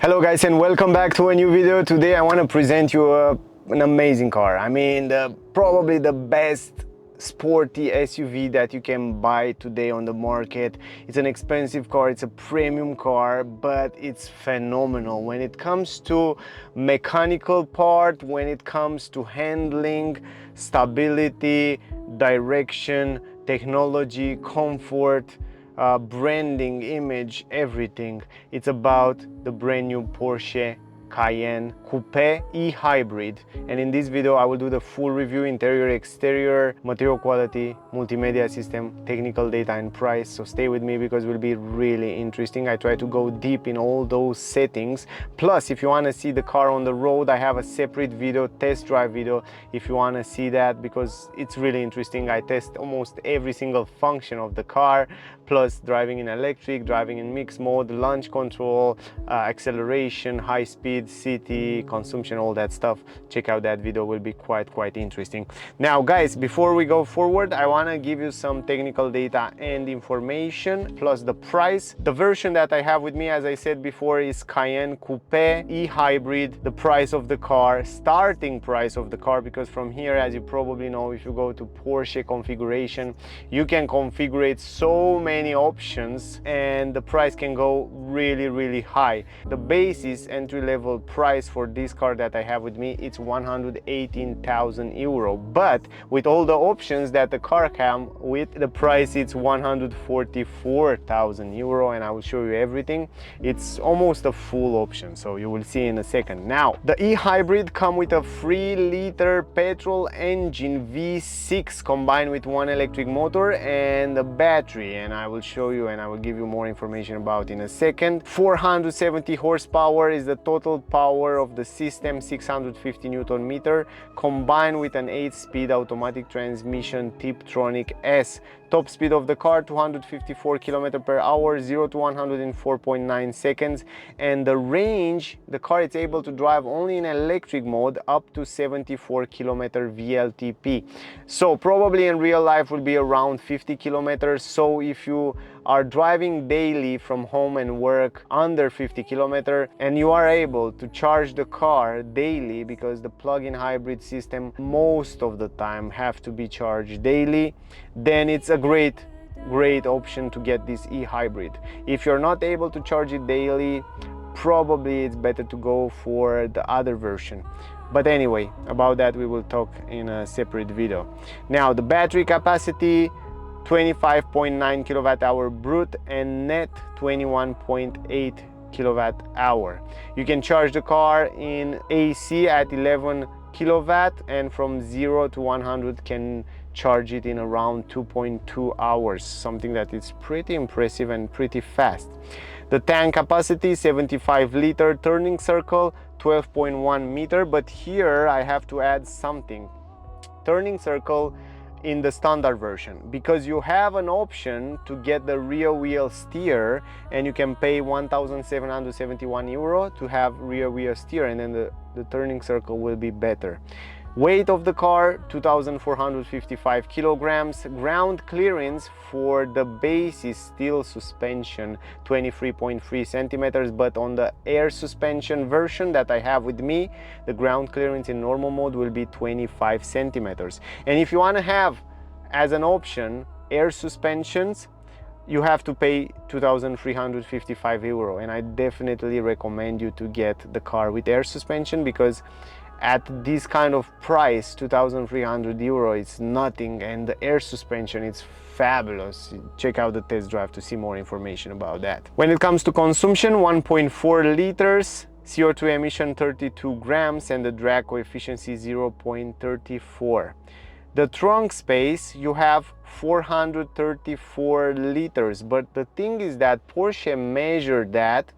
Hello guys and welcome back to a new video. Today I want to present you an amazing car. I mean probably the best sporty SUV that you can buy today on the market. It's an expensive car, it's a premium car, but it's phenomenal when it comes to mechanical part, when it comes to handling, stability, direction, technology, comfort, branding, image, everything. It's about the brand new Porsche Cayenne Coupe e-hybrid, and in this video I will do the full review: interior, exterior, material quality, multimedia system, technical data and price. So stay with me because it will be really interesting. I try to go deep in all those settings. Plus, if you want to see the car on the road, I have a separate video, test drive video, if you want to see that, because it's really interesting. I test almost every single function of the car, plus driving in electric, driving in mixed mode, launch control, acceleration, high speed, city, consumption, all that stuff. Check out that video, will be quite interesting. Now guys, before we go forward, I want to give you some technical data and information, plus the price. The version that I have with me, as I said before, is Cayenne Coupe e-hybrid. The price of the car, starting price of the car, because from here, as you probably know, if you go to Porsche configuration, you can configure so many options and the price can go really high. The basis entry-level price for this car that I have with me, it's 118,000 euro, but with all the options that the car comes with, the price it's 144,000 euro, and I will show you everything. It's almost a full option, so you will see in a second. Now the e-hybrid come with a 3-liter petrol engine V6 combined with one electric motor and a battery, and I will show you and I will give you more information about in a second. 470 horsepower is the total power of the system, 650 Newton meter, combined with an 8-speed automatic transmission Tiptronic S. Top speed of the car 254 km/h, 0 to 100 in 4.9 seconds, and the range, the car is able to drive only in electric mode up to 74 km WLTP. So probably in real life will be around 50 kilometers. So if you are driving daily from home and work under 50 kilometers and you are able to charge the car daily, because the plug-in hybrid system most of the time have to be charged daily, then it's a great option to get this e-hybrid. If you're not able to charge it daily, probably it's better to go for the other version. But anyway, about that we will talk in a separate video. Now the battery capacity, 25.9 kilowatt-hour Brutt and Nett 21.8 kilowatt-hour. You can charge the car in AC at 11 kilowatt, and from 0 to 100 can charge it in around 2.2 hours, something that is pretty impressive and pretty fast. The tank capacity 75 liter, turning circle 12.1 meter, but here I have to add something. Turning circle in the standard version, because you have an option to get the rear wheel steer, and you can pay 1,771 euro to have rear wheel steer, and then the turning circle will be better. Weight of the car 2,455 kilograms. Ground clearance for the base is steel suspension 23.3 centimeters, but on the air suspension version that I have with me, the ground clearance in normal mode will be 25 centimeters. And if you want to have as an option air suspensions, you have to pay 2,355 euro, and I definitely recommend you to get the car with air suspension, because at this kind of price, 2,300 euro, it's nothing, and the air suspension is fabulous. Check out the test drive to see more information about that. When it comes to consumption, 1.4 liters, CO2 emission 32 grams, and the drag coefficient 0.34. The trunk space, you have 434 liters, but the thing is that Porsche measured that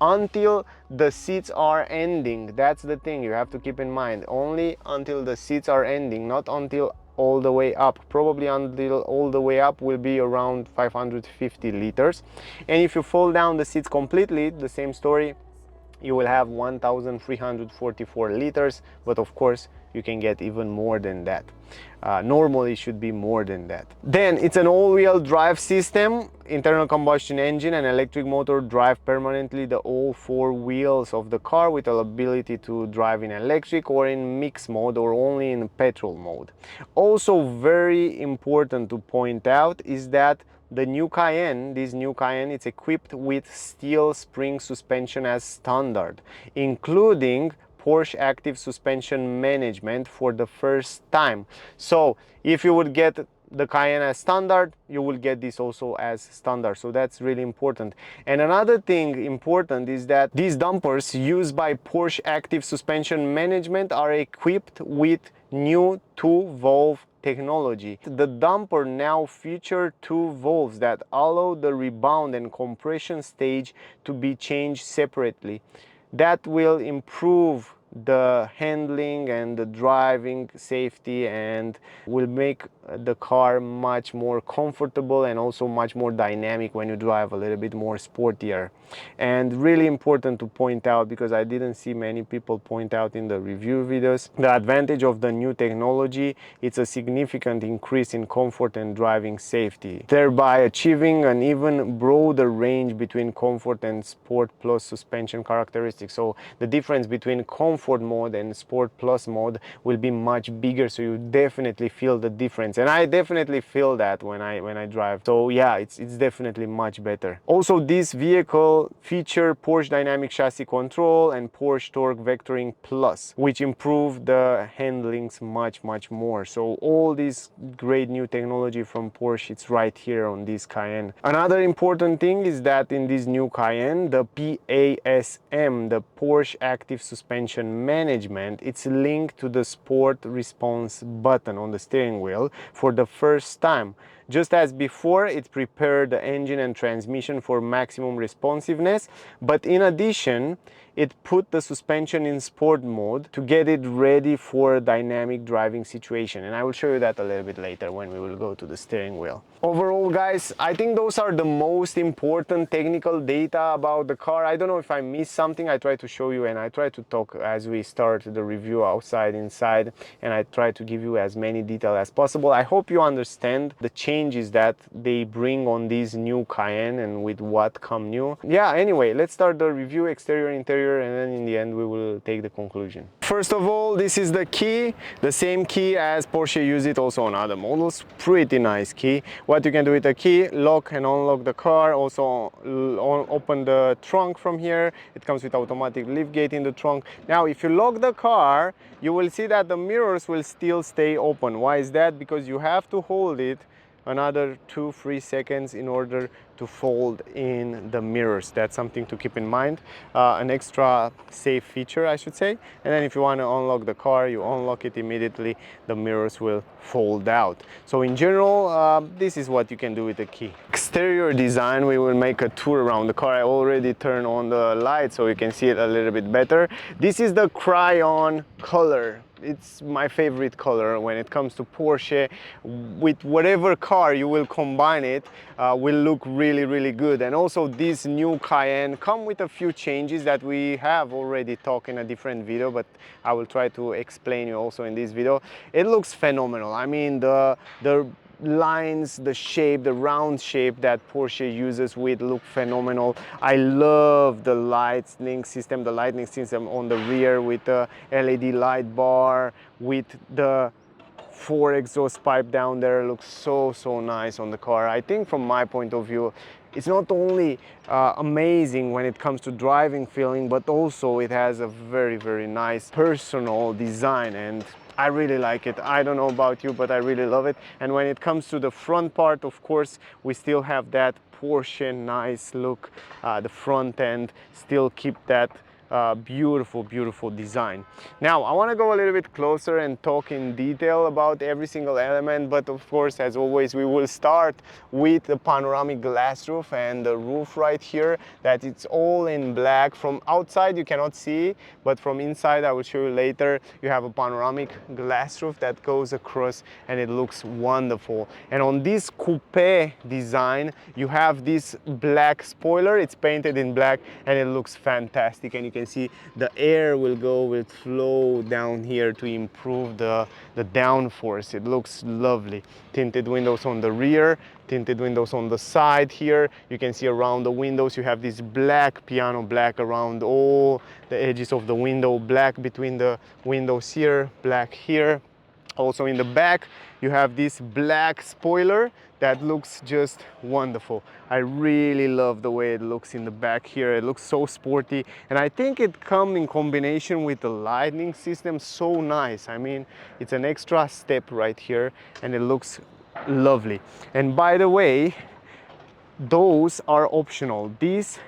until the seats are ending. That's the thing you have to keep in mind. Only until the seats are ending, not until all the way up. Probably until all the way up will be around 550 liters. And if you fold down the seats completely, the same story, you will have 1344 liters, but of course you can get even more than that. Normally it should be more than that. Then it's an all-wheel drive system, internal combustion engine and electric motor drive permanently the all four wheels of the car with the ability to drive in electric or in mix mode or only in petrol mode. Also very important to point out is that the new Cayenne, it's equipped with steel spring suspension as standard, including Porsche active suspension management for the first time. So if you would get the Cayenne as standard, you will get this also as standard, so that's really important. And another thing important is that these dampers used by Porsche active suspension management are equipped with new 2-valve technology. The damper now feature 2 valves that allow the rebound and compression stage to be changed separately. That will improve the handling and the driving safety and will make the car much more comfortable and also much more dynamic when you drive a little bit more sportier. And really important to point out, because I didn't see many people point out in the review videos, the advantage of the new technology, it's a significant increase in comfort and driving safety, thereby achieving an even broader range between comfort and sport plus suspension characteristics. So the difference between comfort mode and sport plus mode will be much bigger, so you definitely feel the difference, and I definitely feel that when I drive. So yeah, it's definitely much better. Also, this vehicle feature Porsche dynamic chassis control and Porsche torque vectoring plus, which improve the handlings much more. So all this great new technology from Porsche, it's right here on this Cayenne. Another important thing is that in this new Cayenne, the PASM, the Porsche active suspension management, it's linked to the sport response button on the steering wheel for the first time. Just as before, it prepared the engine and transmission for maximum responsiveness, but in addition, it put the suspension in sport mode to get it ready for a dynamic driving situation. And I will show you that a little bit later when we will go to the steering wheel. Overall, guys, I think those are the most important technical data about the car. I don't know if I missed something. I try to show you and I try to talk as we start the review outside, inside, and I try to give you as many details as possible. I hope you understand the changes that they bring on this new Cayenne and with what come new. Yeah, anyway, let's start the review, exterior, interior, and then in the end we will take the conclusion. First of all, this is the key, the same key as Porsche use it also on other models. Pretty nice key. What you can do with the key, lock and unlock the car, also open the trunk from here. It comes with automatic lift gate in the trunk. Now if you lock the car, you will see that the mirrors will still stay open. Why is that? Because you have to hold it another 2-3 seconds in order to fold in the mirrors. That's something to keep in mind, an extra safe feature, I should say. And then if you want to unlock the car, you unlock it immediately, the mirrors will fold out. So in general, this is what you can do with the key. Exterior design, we will make a tour around the car. I already turned on the light so you can see it a little bit better. This is the crayon color. It's my favorite color when it comes to Porsche. With whatever car you will combine it, will look really good. And also this new Cayenne come with a few changes that we have already talked in a different video, but I will try to explain you also in this video. It looks phenomenal. I mean, the lines, the shape, the round shape that Porsche uses with look phenomenal. I love the lightning system on the rear with the LED light bar, with the 4 exhaust pipe down there. Looks so nice on the car. I think from my point of view, it's not only amazing when it comes to driving feeling, but also it has a very nice personal design, and I really like it. I don't know about you, but I really love it. And when it comes to the front part, of course, we still have that Porsche nice look. The front end still keep that beautiful design. Now I want to go a little bit closer and talk in detail about every single element, but of course, as always, we will start with the panoramic glass roof and the roof right here, that it's all in black. From outside you cannot see, but from inside, I will show you later, you have a panoramic glass roof that goes across and it looks wonderful. And on this coupe design, you have this black spoiler. It's painted in black and it looks fantastic, and you can can see the air will flow down here to improve the downforce. It looks lovely. Tinted windows on the rear, tinted windows on the side here. You can see around the windows you have this black, piano black around all the edges of the window, black between the windows here, black here. Also in the back you have this black spoiler that looks just wonderful. I really love the way it looks in the back here. It looks so sporty, and I think it comes in combination with the lighting system so nice. I mean, it's an extra step right here and it looks lovely. And by the way, those are optional. These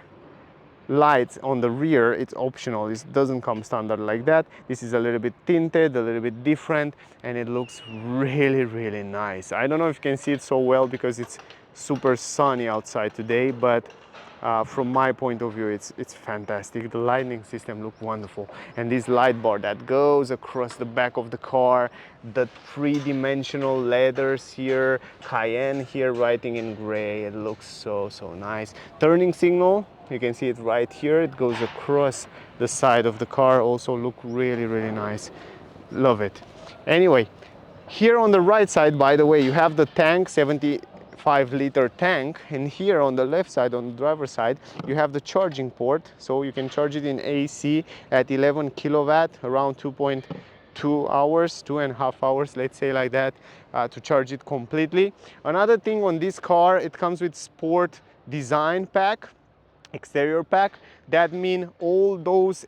lights on the rear, it's optional. It doesn't come standard like that. This is a little bit tinted, a little bit different, and it looks really nice. I don't know if you can see it so well because it's super sunny outside today, but from my point of view, it's fantastic. The lighting system looks wonderful, and this light bar that goes across the back of the car, the three-dimensional leathers here, Cayenne here writing in gray. It looks so nice. Turning signal, you can see it right here. It goes across the side of the car. Also look really nice. Love it. Anyway, here on the right side, by the way, you have the tank, 75-liter tank, and here on the left side, on the driver's side, you have the charging port, so you can charge it in AC at 11 kilowatt, around 2.2 hours, 2.5 hours, let's say like that, to charge it completely. Another thing on this car, it comes with sport design pack, exterior pack. That means all those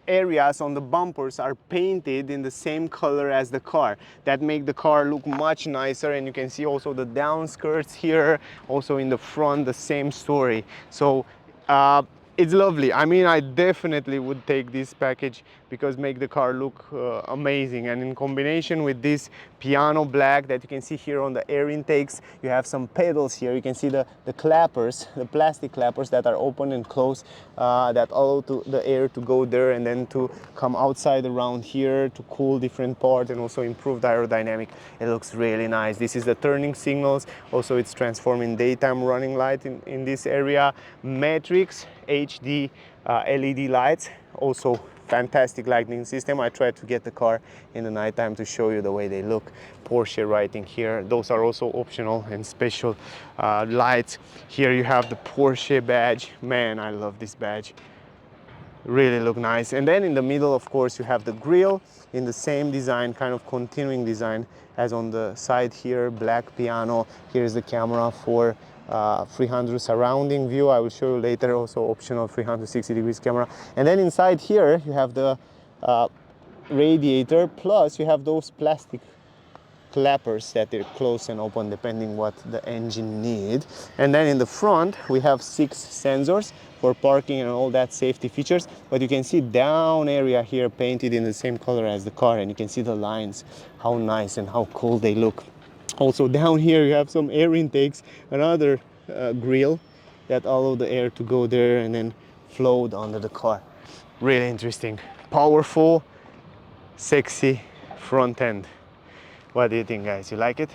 areas on the bumpers are painted in the same color as the car. That make the car look much nicer, and you can see also the down skirts here, also in the front, the same story. So it's lovely. I mean, I definitely would take this package because make the car look amazing. And in combination with this piano black that you can see here on the air intakes, you have some pedals here. You can see the clappers, the plastic clappers that are open and closed, that allow the air to go there and then to come outside around here to cool different parts and also improve the aerodynamic. It looks really nice. This is the turning signals. Also, it's transforming daytime running light in this area. Matrix HD LED lights, also fantastic lighting system. I tried to get the car in the nighttime to show you the way they look. Porsche writing here. Those are also optional and special lights. Here you have the Porsche badge. Man, I love this badge. Really look nice. And then in the middle, of course, you have the grille in the same design, kind of continuing design as on the side here. Black piano. Here's the camera for 300 surrounding view. I will show you later. Also optional 360 degrees camera. And then inside here you have the radiator, plus you have those plastic clappers that they close and open depending what the engine need. And then in the front we have 6 sensors for parking and all that safety features. But you can see down area here painted in the same color as the car, and you can see the lines, how nice and how cool they look. Also down here you have some air intakes, another grill that allow the air to go there and then float under the car. Really interesting, powerful, sexy front end. What do you think, guys? You like it?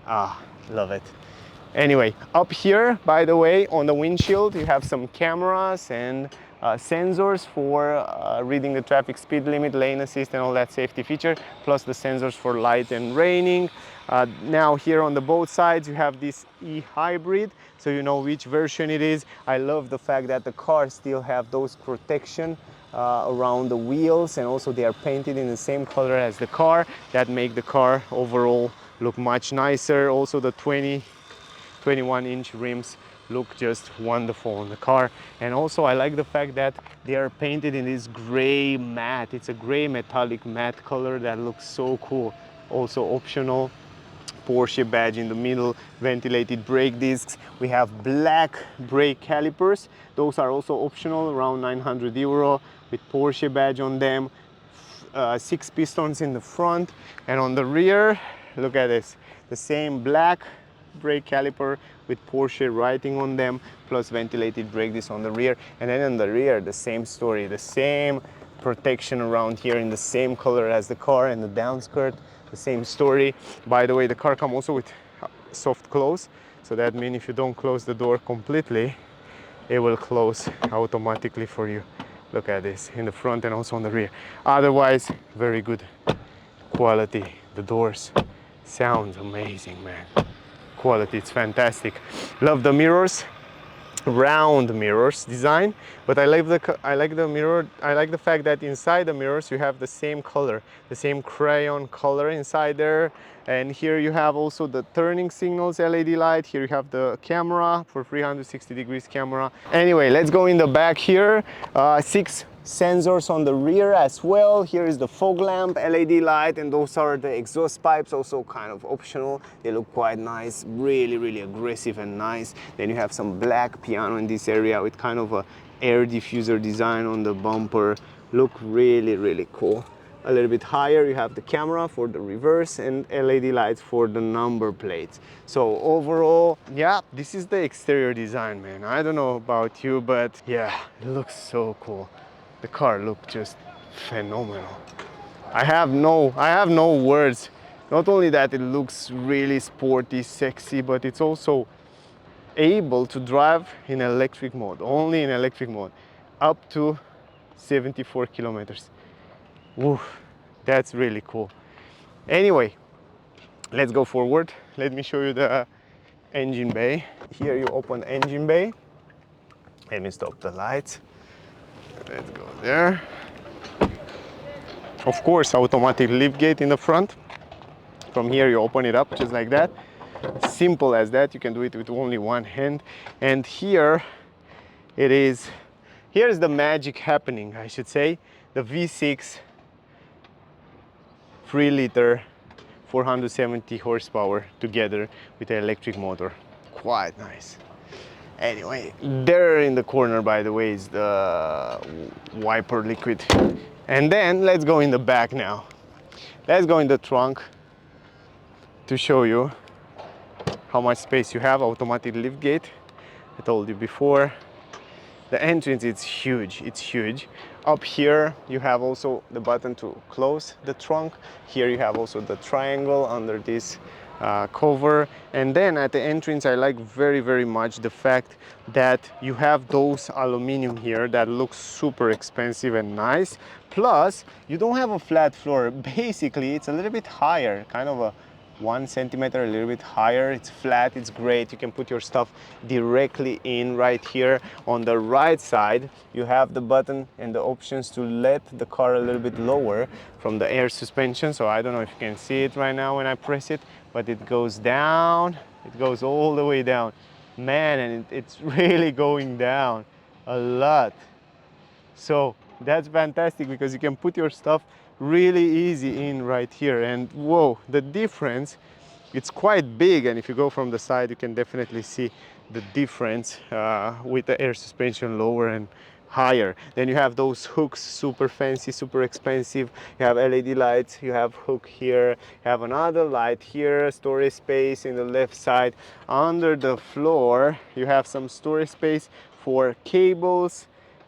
Ah, love it. Anyway, up here, by the way, on the windshield you have some cameras and sensors for reading the traffic speed limit, lane assist and all that safety feature, plus the sensors for light and raining. Now here on the both sides you have this e-hybrid, so you know which version it is. I love the fact that the cars still have those protection around the wheels, and also they are painted in the same color as the car. That make the car overall look much nicer. Also the 21-inch rims look just wonderful on the car. And also I like the fact that they are painted in this gray matte. It's a gray metallic matte color that looks so cool. Also optional Porsche badge in the middle, ventilated brake discs. We have black brake calipers. Those are also optional, around 900 euro, with Porsche badge on them. 6 pistons in the front, and on the rear, look at this, the same black brake caliper with Porsche writing on them, plus ventilated brake discs on the rear. And then on the rear, the same story, the same protection around here in the same color as the car, and the down skirt, the same story. By the way, the car comes also with soft close, so that means if you don't close the door completely, it will close automatically for you. Look at this in the front and also on the rear. Otherwise, very good quality. The doors sounds amazing, man. Quality, it's fantastic. Love the mirrors, round mirrors design, but I like the mirror. I like the fact that inside the mirrors you have the same color, the same crayon color inside there. And here you have also the turning signals LED light. Here you have the camera for 360 degrees camera. Anyway, let's go in the back here. 6 sensors on the rear as well. Here is the fog lamp, LED light, and those are the exhaust pipes, also kind of optional. They look quite nice, really aggressive and nice. Then you have some black piano in this area with kind of a air diffuser design on the bumper. Look really cool. A little bit higher you have the camera for the reverse and LED lights for the number plates. So overall, yeah, this is the exterior design, man. I don't know about you, but yeah, it looks so cool. The car looks just phenomenal. I have no words. Not only that it looks really sporty, sexy, but it's also able to drive in electric mode, only in electric mode, up to 74 kilometers. Woo, that's really cool. Anyway, let's go forward. Let me show you the engine bay. Here you open engine bay. Let me stop the lights. Let's go there. Of course, automatic lift gate in the front. From here you open it up just like that. Simple as that. You can do it with only one hand. And here it is. Here's the magic happening, I should say. The V6 3-liter 470 horsepower together with the electric motor. Quite nice. Anyway, there in the corner, by the way, is the wiper liquid. And then let's go in the back now. Let's go in the trunk to show you how much space you have. Automatic lift gate, I told you before. The entrance is huge, it's huge. Up here you have also the button to close the trunk. Here you have also the triangle under this cover. And then at the entrance I like very much the fact that you have those aluminum here that looks super expensive and nice. Plus you don't have a flat floor. Basically it's a little bit higher, kind of a 1 centimeter, a little bit higher. It's flat, it's great. You can put your stuff directly in right here. On the right side you have the button and the options to let the car a little bit lower from the air suspension. So I don't know if you can see it right now when I press it, but it goes down, it goes all the way down, man, and it's really going down a lot. So that's fantastic because you can put your stuff really easy in right here. And whoa, the difference, it's quite big. And if you go from the side you can definitely see the difference with the air suspension lower and higher. Then you have those hooks, super fancy, super expensive. You have LED lights, you have hook here, you have another light here, storage space in the left side. Under the floor you have some storage space for cables.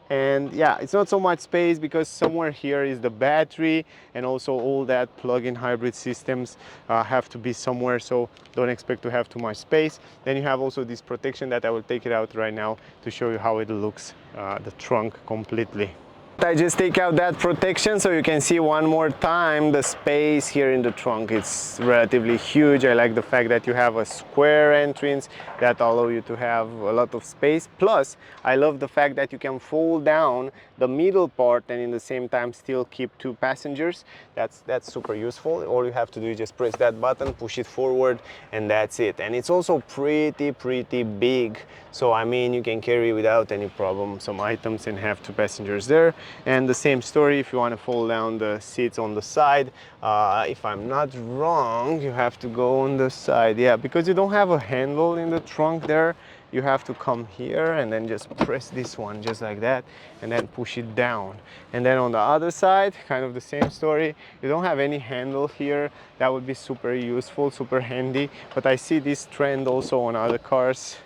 And yeah, it's not so much space because somewhere here is the battery, and also all that plug-in hybrid systems have to be somewhere, so don't expect to have too much space. Then you have also this protection that I will take it out right now to show you how it looks, the trunk completely. I just take out that protection so you can see one more time the space here in the trunk. It's relatively huge. I like the fact that you have a square entrance that allow you to have a lot of space. Plus, I love the fact that you can fold down the middle part and in the same time still keep 2 passengers. That's super useful. All you have to do is just press that button, push it forward, and that's it. And it's also pretty big. So I mean, you can carry without any problem some items and have 2 passengers there. And the same story if you want to fold down the seats on the side. If I'm not wrong, you have to go on the side. Yeah, because you don't have a handle in the trunk there, you have to come here and then just press this one just like that and then push it down. And then on the other side, kind of the same story. You don't have any handle here. That would be super useful, super handy. But I see this trend also on other cars,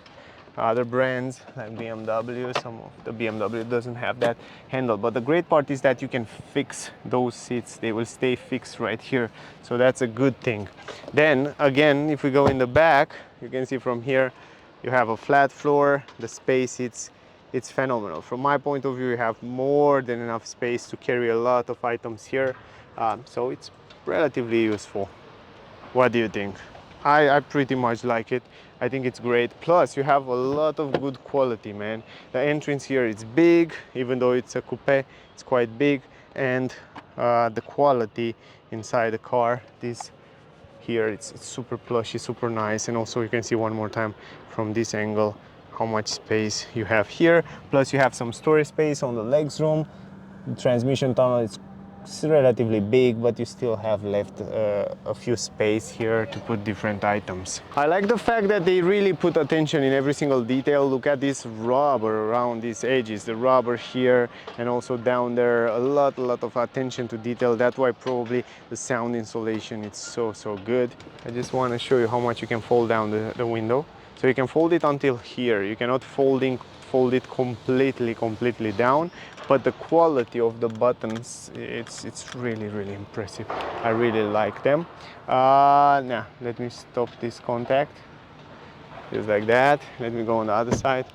other brands like BMW. Some of the BMW doesn't have that handle, but the great part is that you can fix those seats. They will stay fixed right here, so that's a good thing. Then again, if we go in the back, you can see from here you have a flat floor. The space, it's it's phenomenal. From my point of view, you have more than enough space to carry a lot of items here, so it's relatively useful. What do you think? I pretty much like it. I think it's great. Plus, you have a lot of good quality, man. The entrance here is big, even though it's a coupe, it's quite big. And the quality inside the car, this here, it's super plushy, super nice. And also you can see one more time from this angle how much space you have here. Plus you have some storage space on the legs room. The transmission tunnel is relatively big, but you still have left a few space here to put different items. I like the fact that they really put attention in every single detail. Look at this rubber around these edges, the rubber here and also down there, a lot of attention to detail. That's why probably the sound insulation is so good. I just want to show you how much you can fold down the window. So you can fold it until here. You cannot fold it completely down, but the quality of the buttons, it's really impressive. I really like them. Now let me stop this contact, just like that. Let me go on the other side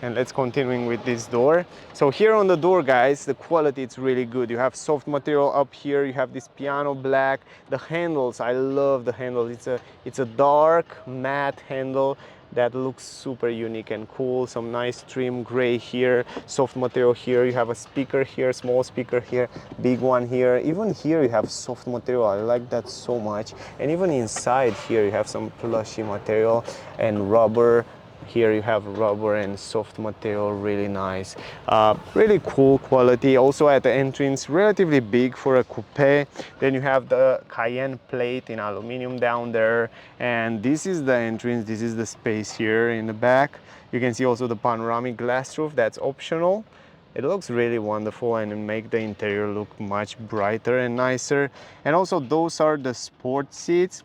and let's continuing with this door. So here on the door, guys, the quality, it's really good. You have soft material up here, you have this piano black. The handles, I love the handle. It's a dark matte handle that looks super unique and cool. Some nice trim gray here, soft material here. You have a speaker here, small speaker here, big one here. Even here you have soft material. I like that so much. And even inside here you have some plushy material and rubber. Here you have rubber and soft material, really nice. Really cool quality. Also at the entrance, relatively big for a coupe. Then you have the Cayenne plate in aluminum down there. And this is the entrance, this is the space here in the back. You can see also the panoramic glass roof, that's optional. It looks really wonderful and make the interior look much brighter and nicer. And also those are the sport seats.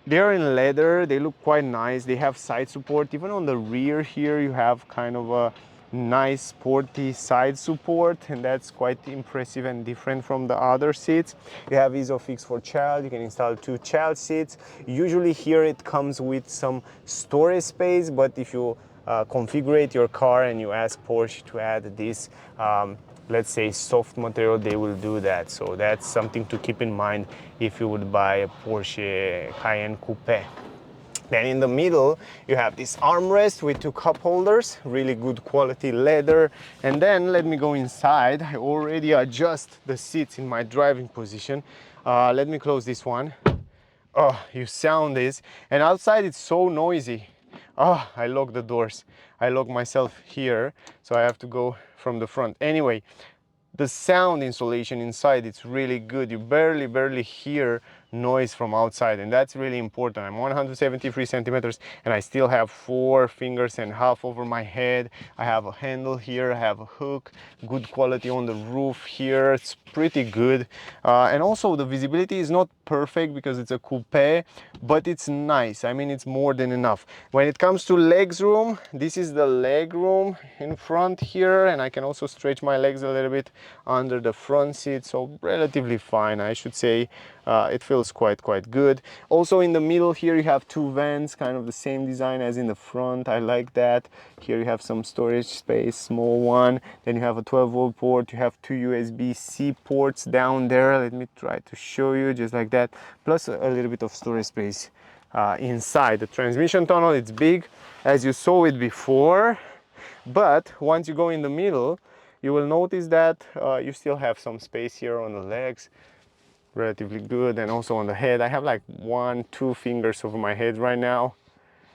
They are in leather, they look quite nice. They have side support. Even on the rear here you have kind of a nice sporty side support, and that's quite impressive and different from the other seats. You have ISOFIX for child. You can install 2 child seats. Usually here it comes with some storage space, but if you configure your car and you ask Porsche to add this let's say soft material, they will do that. So that's something to keep in mind if you would buy a Porsche Cayenne Coupe. Then in the middle you have this armrest with 2 cup holders, really good quality leather. And then let me go inside. I already adjust the seats in my driving position. Let me close this one. Oh, you sound this. And outside it's so noisy. Oh, I lock the doors. I lock myself here, so I have to go from the front. Anyway, the sound insulation inside, it's really good. You barely hear noise from outside, and that's really important. I'm 173 centimeters and I still have 4 fingers and half over my head. I have a handle here, I have a hook, good quality on the roof here. It's pretty good. And also the visibility is not perfect because it's a coupe, but it's nice. I mean, it's more than enough. When it comes to legs room, this is the leg room in front here, and I can also stretch my legs a little bit under the front seat, so relatively fine, I should say. It feels quite good. Also in the middle here you have 2 vents, kind of the same design as in the front. I like that. Here you have some storage space, small one. Then you have a 12-volt port. You have 2 USB-C ports down there. Let me try to show you, just like that. Plus a little bit of storage space inside. The transmission tunnel, it's big, as you saw it before. But once you go in the middle, you will notice that you still have some space here on the legs. Relatively good. And also on the head, I have like 1-2 fingers over my head right now,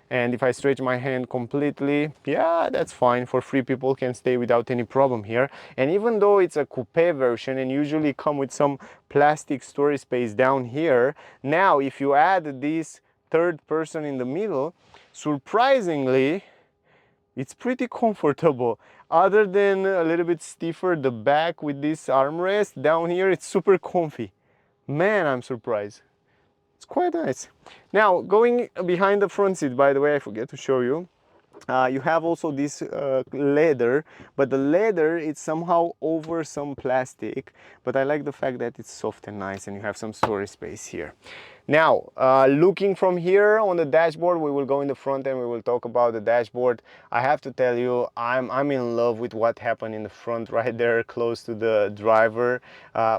and if I stretch my hand completely, yeah, that's fine. For 3 people can stay without any problem here. And even though it's a coupe version and usually come with some plastic storage space down here, now if you add this 3rd person in the middle, surprisingly it's pretty comfortable. Other than a little bit stiffer the back with this armrest, down here it's super comfy. Man, I'm surprised. It's quite nice. Now, going behind the front seat, by the way, I forget to show you. You have also this leather, but the leather is somehow over some plastic. But I like the fact that it's soft and nice, and you have some storage space here. Now, looking from here on the dashboard, we will go in the front and we will talk about the dashboard. I have to tell you, I'm in love with what happened in the front right there close to the driver.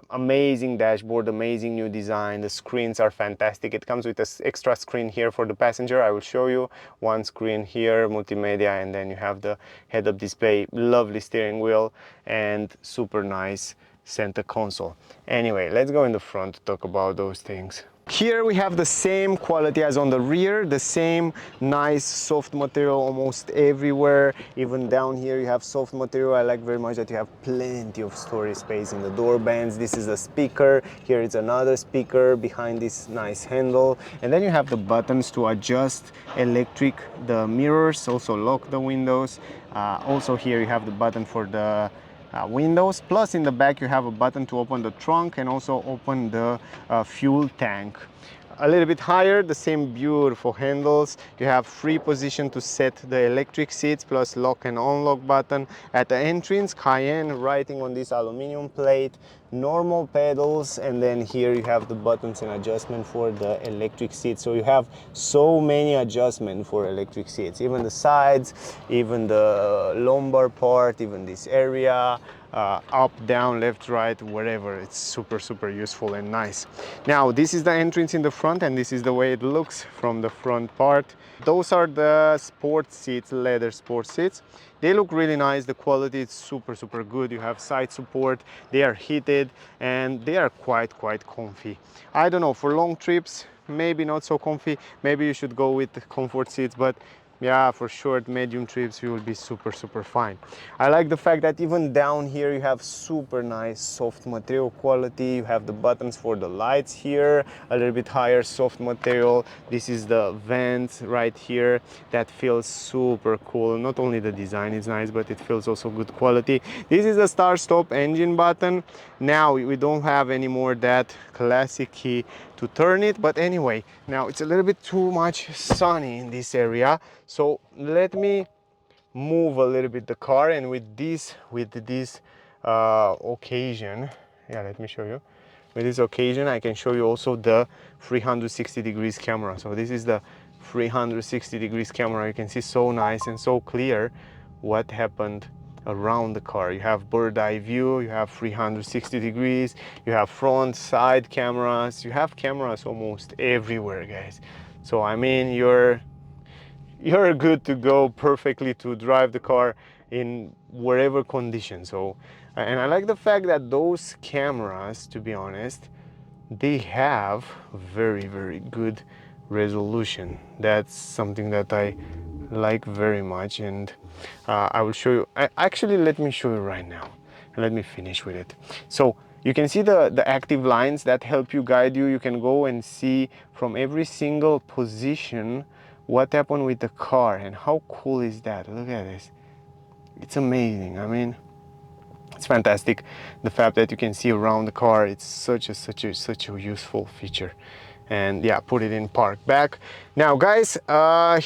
Amazing dashboard, amazing new design. The screens are fantastic. It comes with an extra screen here for the passenger. I will show you one screen here, multimedia, and then you have the head-up display. Lovely steering wheel and super nice center console. Anyway, let's go in the front to talk about those things. Here we have the same quality as on the rear, the same nice soft material almost everywhere. Even down here you have soft material. I like very much that you have plenty of storage space in the door bands. This is a speaker. Here is another speaker behind this nice handle. And then you have the buttons to adjust electric, the mirrors, also lock the windows. Also here you have the button for the windows, plus in the back you have a button to open the trunk and also open the fuel tank. A little bit higher, the same beautiful handles. You have free position to set the electric seats, plus lock and unlock button. At the entrance, Cayenne writing on this aluminum plate, normal pedals, and then here you have the buttons and adjustment for the electric seats. So you have so many adjustments for electric seats, even the sides, even the lumbar part, even this area, up, down, left, right, wherever. It's super useful and nice. Now this is the entrance in the front, and this is the way it looks from the front part. Those are the sport seats, leather sport seats. They look really nice. The quality is super good. You have side support, they are heated, and they are quite comfy. I don't know, for long trips maybe not so comfy. Maybe you should go with the comfort seats, but yeah, for short medium trips you will be super fine. I like the fact that even down here you have super nice soft material quality. You have the buttons for the lights here, a little bit higher soft material. This is the vent right here that feels super cool. Not only the design is nice, but it feels also good quality. This is the start stop engine button. Now we don't have anymore that classic key to turn it, but anyway, now it's a little bit too much sunny in this area, so let me move a little bit the car, and with this occasion, yeah, let me show you. With this occasion I can show you also the 360 degrees camera. So this is the 360 degrees camera. You can see so nice and so clear what happened around the car. You have bird eye view, you have 360 degrees, you have front, side cameras, you have cameras almost everywhere, guys. So I mean, you're good to go perfectly to drive the car in wherever condition. So, and I like the fact that those cameras, to be honest, they have very good resolution. That's something that I like very much, and I will show you. Actually, let me show you right now, and let me finish with it. So you can see the active lines that help you, guide you. You can go and see from every single position what happened with the car, and how cool is that? Look at this. It's amazing. I mean, it's fantastic. The fact that you can see around the car, it's such a useful feature. And yeah, put it in park back. Now guys,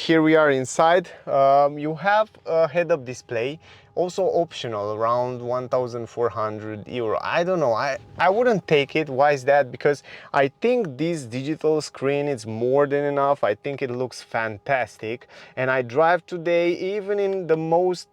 here we are inside. You have a head-up display, also optional, around 1,400 euro. I don't know, I wouldn't take it. Why is that? Because I think this digital screen is more than enough. I think it looks fantastic, and I drive today even in the most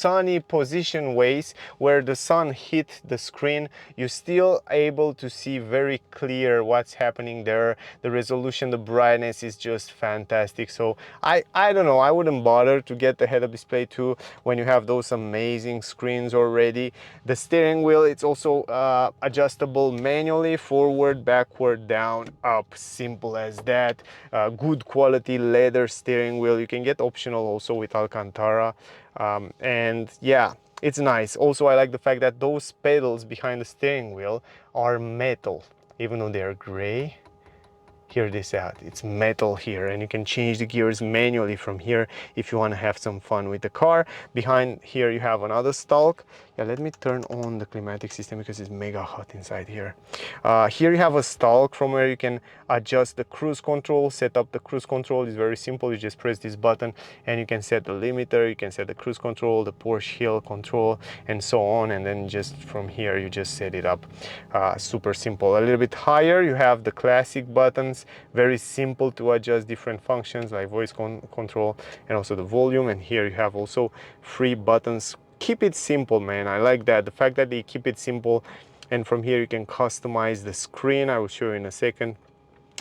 sunny position ways where the sun hit the screen, you're still able to see very clear what's happening there. The resolution, the brightness is just fantastic. So I don't know, I wouldn't bother to get the head-up display too when you have those amazing screens already. The steering wheel, it's also adjustable manually, forward, backward, down, up, simple as that. Good quality leather steering wheel. You can get optional also with Alcantara. And yeah, it's nice. Also, I like the fact that those pedals behind the steering wheel are metal, even though they're gray. Hear this out, it's metal here, and you can change the gears manually from here if you want to have some fun with the car. Behind here you have another stalk, Yeah, let me turn on the climatic system because it's mega hot inside here. Here you have a stalk from where you can adjust the cruise control, set up the cruise control. It's very simple. You just press this button and you can set the limiter, you can set the cruise control, the Porsche hill control, and so on. And then just from here, you just set it up. Super simple. A little bit higher, you have the classic buttons. Very simple to adjust different functions like voice control and also the volume. And here you have also 3 buttons. Keep it simple, man. I like that. The fact that they keep it simple, and from here you can customize the screen. I will show you in a second.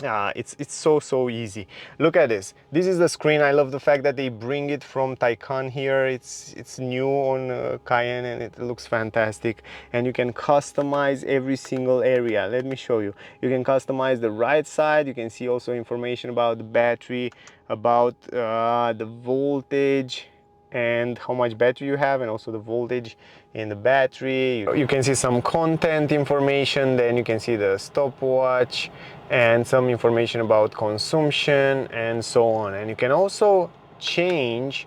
It's so easy. Look at this. This is the screen. I love the fact that they bring it from Taycan here. It's new on Cayenne and it looks fantastic. And you can customize every single area. Let me show you. You can customize the right side. You can see also information about the battery, about the voltage, and how much battery you have, and also the voltage in the battery. You can see some content information, then you can see the stopwatch and some information about consumption and so on. And you can also change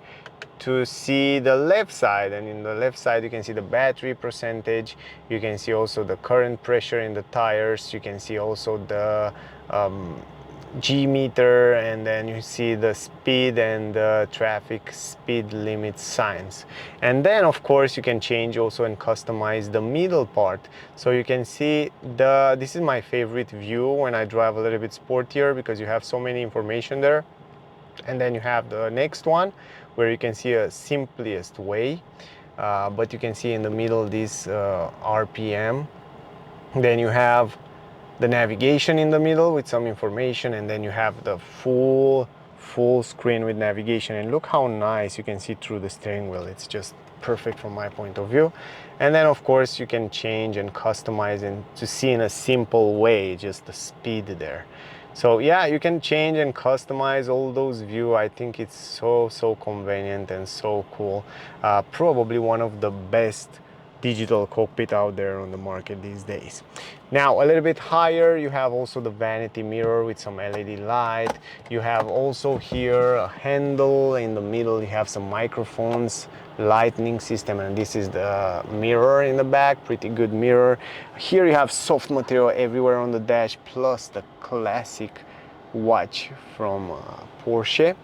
to see the left side, and in the left side you can see the battery percentage. You can see also the current pressure in the tires. You can see also the G meter, and then you see the speed and the traffic speed limit signs. And then of course you can change also and customize the middle part. So you can see this is my favorite view when I drive a little bit sportier, because you have so many information there. And then you have the next one where you can see a simplest way, but you can see in the middle this RPM. Then you have the navigation in the middle with some information, and then you have the full screen with navigation. And look how nice you can see through the steering wheel. It's just perfect from my point of view. And then of course you can change and customize and to see in a simple way just the speed there. So yeah, you can change and customize all those views. I think it's so convenient and so cool. Probably one of the best digital cockpit out there on the market these days. Now a little bit higher, you have also the vanity mirror with some LED light. You have also here a handle. In the middle you have some microphones, lightning system, and this is the mirror in the back. Pretty good mirror. Here you have soft material everywhere on the dash, plus the classic watch from Porsche.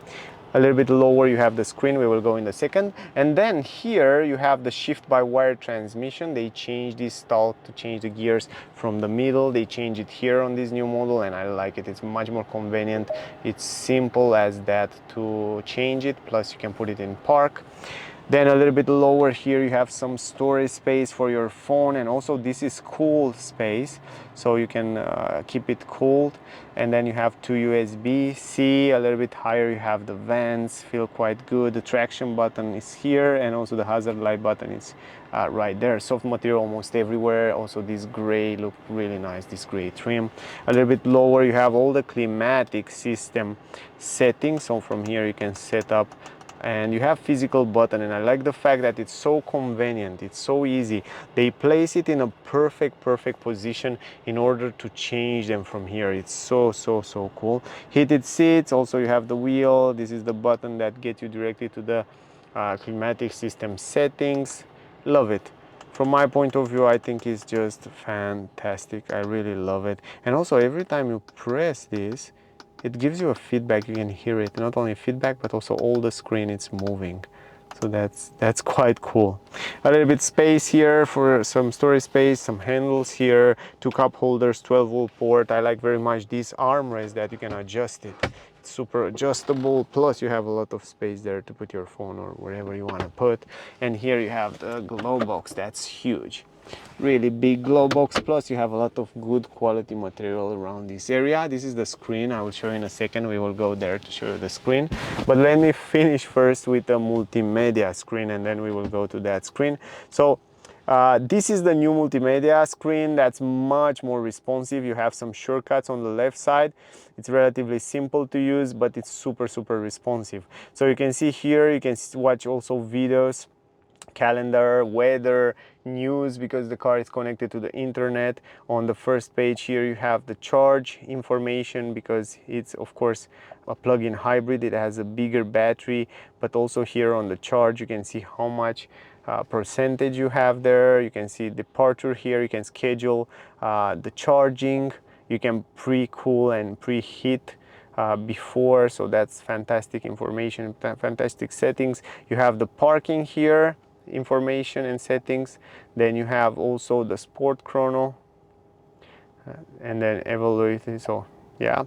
A little bit lower you have the screen, we will go in a second. And then here you have the shift-by-wire transmission. They changed this stalk to change the gears from the middle. They changed it here on this new model, and I like it. It's much more convenient. It's simple as that to change it, plus you can put it in park. Then a little bit lower here you have some storage space for your phone, and also this is cool space, so you can keep it cooled. And then you have 2 USB-C. A little bit higher you have the vents, feel quite good. The traction button is here, and also the hazard light button is right there. Soft material almost everywhere. Also this gray look really nice, this gray trim. A little bit lower you have all the climatic system settings. So from here you can set up, and you have physical button, and I like the fact that it's so convenient, it's so easy. They place it in a perfect position in order to change them from here. It's so cool. Heated seats, also you have the wheel. This is the button that gets you directly to the climatic system settings. Love it. From my point of view, I think it's just fantastic. I really love it. And also every time you press this, it gives you a feedback. You can hear it, not only feedback but also all the screen it's moving. So that's quite cool. A little bit space here for some storage space, some handles here, 2 cup holders, 12-volt port. I like very much this armrest that you can adjust it. It's super adjustable, plus you have a lot of space there to put your phone or wherever you want to put. And here you have the glove box. That's huge. Really big glove box, plus you have a lot of good quality material around this area. This is the screen. I will show you in a second. We will go there to show you the screen, but let me finish first with the multimedia screen, and then we will go to that screen. So this is the new multimedia screen that's much more responsive. You have some shortcuts on the left side. It's relatively simple to use, but it's super responsive. So you can see here, you can watch also videos, calendar, weather, news, because the car is connected to the internet. On the first page here you have the charge information, because it's of course a plug-in hybrid. It has a bigger battery, but also here on the charge you can see how much percentage you have there. You can see departure here. You can schedule the charging. You can pre-cool and preheat before, so that's fantastic information, fantastic settings. You have the parking here, information and settings. Then you have also the sport chrono, and then evaluate. So yeah,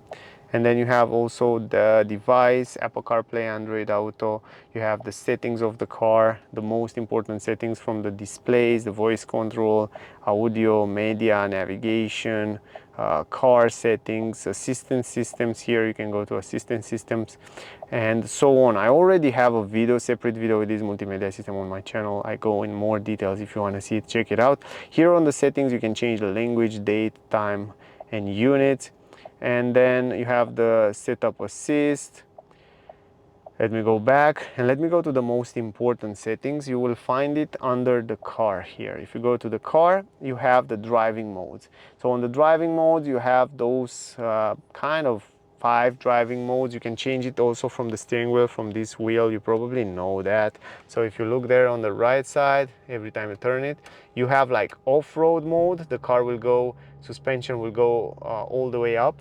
and then you have also the device, Apple CarPlay, Android Auto. You have the settings of the car, the most important settings from the displays, the voice control, audio, media, navigation, car settings, assistance systems. Here you can go to assistance systems and so on. I already have a video, separate video with this multimedia system on my channel. I go in more details. If you want to see it, check it out. Here on the settings you can change the language, date, time and unit. And then you have the setup assist. Let me go back and let me go to the most important settings. You will find it under the car here. If you go to the car, you have the driving modes. So on the driving modes, you have those kind of 5 driving modes. You can change it also from the steering wheel, from this wheel. You probably know that. So if you look there on the right side, every time you turn it, you have like off-road mode. The car will go, suspension will go all the way up.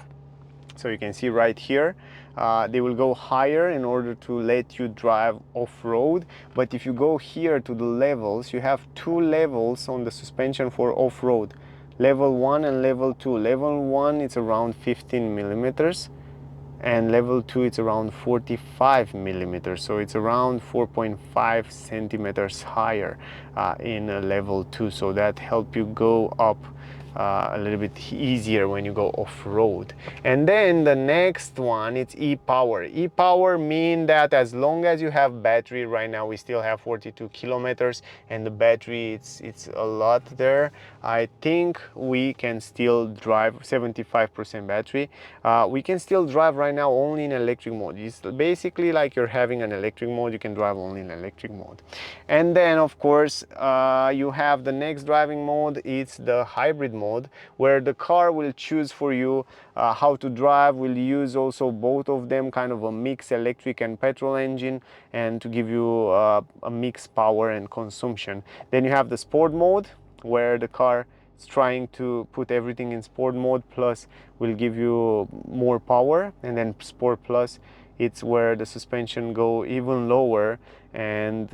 So you can see right here, they will go higher in order to let you drive off-road. But if you go here to the levels, you have 2 levels on the suspension for off-road. Level 1 and level 2. Level 1 it's around 15 millimeters. And level 2 it's around 45 millimeters, so it's around 4.5 centimeters higher in level 2, so that help you go up a little bit easier when you go off-road. And then the next one, it's e-power. E-power mean that as long as you have battery, right now we still have 42 kilometers and the battery it's a lot there. I think we can still drive 75% battery. We can still drive right now only in electric mode. It's basically like you're having an electric mode, you can drive only in electric mode. And then of course you have the next driving mode, it's the hybrid mode, where the car will choose for you how to drive. Will use also both of them, kind of a mix electric and petrol engine, and to give you a mixed power and consumption. Then you have the sport mode, where the car is trying to put everything in sport mode, plus will give you more power. And then sport plus, it's where the suspension go even lower and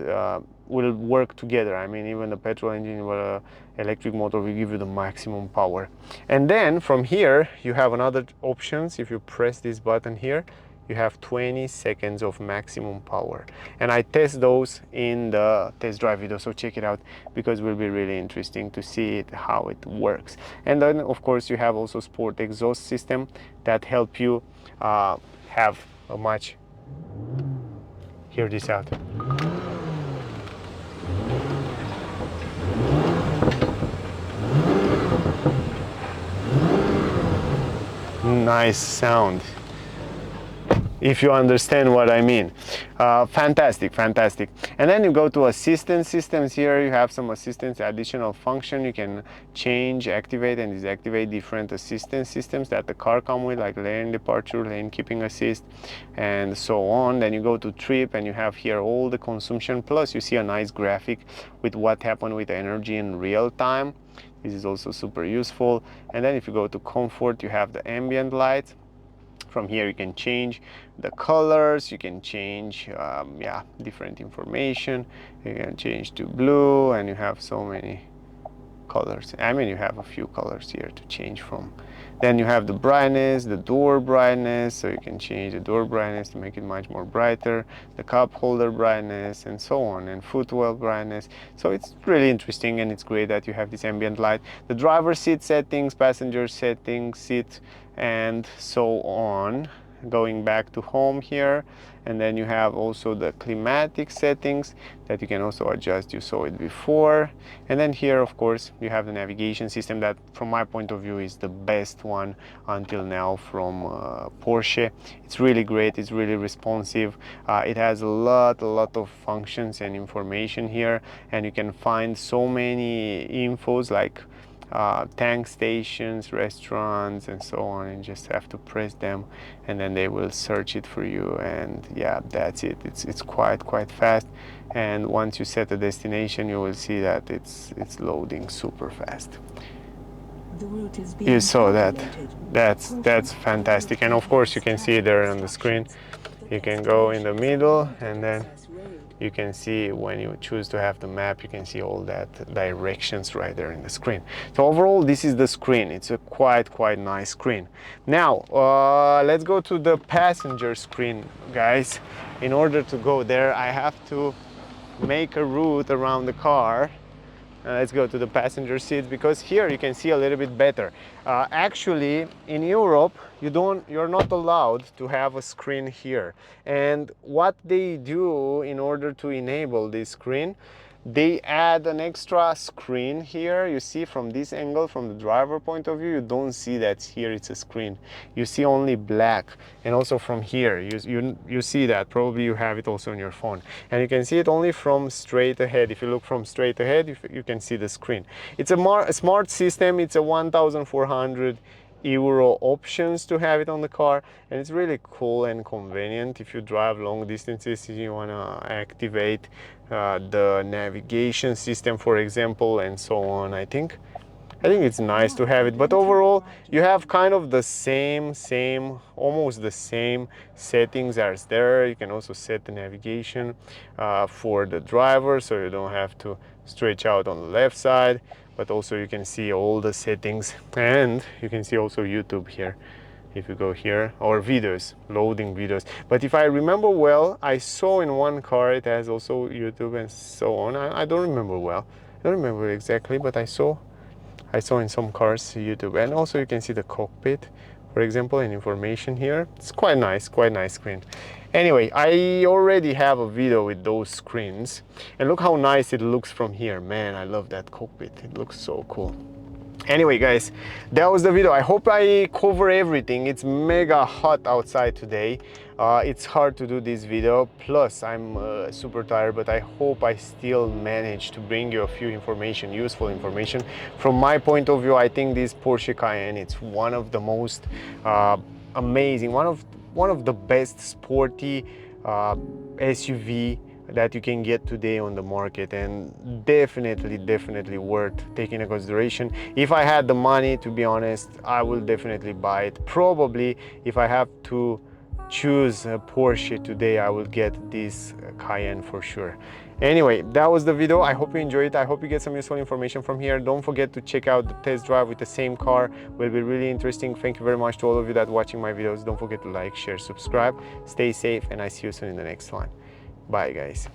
will work together. I mean, even the petrol engine with electric motor will give you the maximum power. And then from here you have another options. If you press this button here, you have 20 seconds of maximum power, and I test those in the test drive video, so check it out because it will be really interesting to see it, how it works. And then of course you have also sport exhaust system that help you have a much, hear this out. Nice sound, if you understand what I mean. Fantastic, fantastic. And then you go to assistance systems. Here you have some assistance additional function. You can change, activate and deactivate different assistance systems that the car come with, like lane departure, lane keeping assist, and so on. Then you go to trip and you have here all the consumption, plus you see a nice graphic with what happened with energy in real time. This is also super useful. And then if you go to comfort, you have the ambient light. From here you can change the colors, you can change yeah, different information. You can change to blue, and you have so many colors. I mean, you have a few colors here to change from. Then you have the brightness, the door brightness, so you can change the door brightness to make it much more brighter, the cup holder brightness, and so on, and footwell brightness. So it's really interesting, and it's great that you have this ambient light. The driver seat settings, passenger settings, seat, and so on. Going back to home here, and then you have also the climatic settings that you can also adjust. You saw it before. And then here of course you have the navigation system that from my point of view is the best one until now from Porsche. It's really great, it's really responsive. It has a lot of functions and information here, and you can find so many infos like tank stations, restaurants, and so on, and just have to press them, and then they will search it for you. And yeah, that's it. It's quite fast. And once you set a destination, you will see that it's loading super fast. You saw that. That's fantastic. And of course, you can see it there on the screen. You can go in the middle, and then you can see when you choose to have the map, you can see all that directions right there in the screen. So overall, this is the screen. It's a quite nice screen. Now let's go to the passenger screen, guys. In order to go there, I have to make a route around the car. Let's go to the passenger seats, because here you can see a little bit better. Actually, in Europe, you're not allowed to have a screen here. And what they do in order to enable this screen, they add an extra screen here. You see from this angle, from the driver point of view, you don't see that here it's a screen. You see only black. And also from here, you see that. Probably you have it also on your phone. And you can see it only from straight ahead. If you look from straight ahead, you can see the screen. It's a smart system. It's a 1,400 euro options to have it on the car, and it's really cool and convenient. If you drive long distances, you want to activate the navigation system, for example, and so on. I think it's nice to have it. But overall, you have kind of the same almost the same settings as there. You can also set the navigation for the driver, so you don't have to stretch out on the left side, but also you can see all the settings, and you can see also YouTube here if you go here, or videos, loading videos. But if I remember well, I saw in one car it has also YouTube and so on. I don't remember well, I don't remember exactly, but I saw in some cars YouTube. And also you can see the cockpit, for example, and information here. It's quite nice screen. Anyway, I already have a video with those screens, and look how nice it looks from here. Man, I love that cockpit. It looks so cool. Anyway, guys, that was the video. I hope I cover everything. It's mega hot outside today. It's hard to do this video, plus I'm super tired, but I hope I still managed to bring you a few useful information. From my point of view, I think this Porsche Cayenne, it's one of the most amazing, one of the best sporty SUV that you can get today on the market, and definitely worth taking into consideration. If I had the money, to be honest, I will definitely buy it. Probably if I have to choose a Porsche today, I will get this Cayenne for sure. Anyway, that was the video. I hope you enjoyed it. I hope you get some useful information from here. Don't forget to check out the test drive with the same car. Will be really interesting. Thank you very much to all of you that are watching my videos. Don't forget to like, share, subscribe. Stay safe, and I see you soon in the next one. Bye, guys.